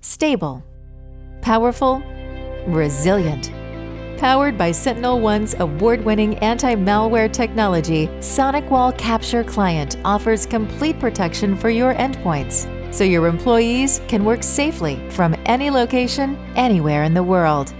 Stable, powerful, resilient. Powered by SentinelOne's award-winning anti-malware technology, SonicWall Capture Client offers complete protection for your endpoints, so your employees can work safely from any location, anywhere in the world.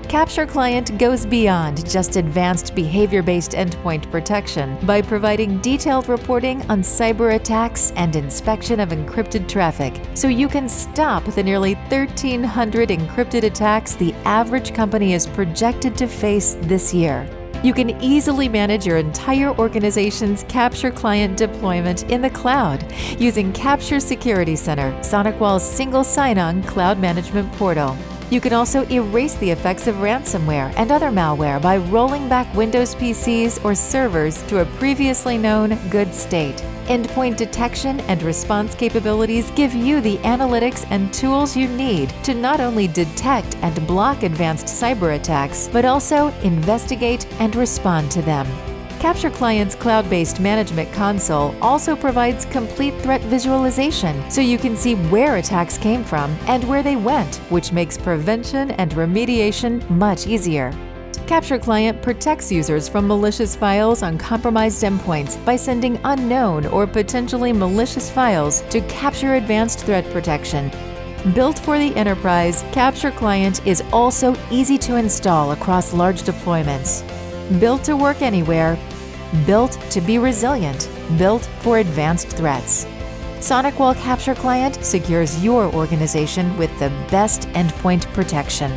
Capture Client goes beyond just advanced behavior-based endpoint protection by providing detailed reporting on cyber attacks and inspection of encrypted traffic, so you can stop the nearly 1,300 encrypted attacks the average company is projected to face this year. You can easily manage your entire organization's Capture Client deployment in the cloud using Capture Security Center, SonicWall's single sign-on cloud management portal. You can also erase the effects of ransomware and other malware by rolling back Windows PCs or servers to a previously known good state. Endpoint detection and response capabilities give you the analytics and tools you need to not only detect and block advanced cyber attacks, but also investigate and respond to them. Capture Client's cloud-based management console also provides complete threat visualization, so you can see where attacks came from and where they went, which makes prevention and remediation much easier. Capture Client protects users from malicious files on compromised endpoints by sending unknown or potentially malicious files to Capture Advanced Threat Protection. Built for the enterprise, Capture Client is also easy to install across large deployments. Built to work anywhere, built to be resilient, built for advanced threats. SonicWall Capture Client secures your organization with the best endpoint protection.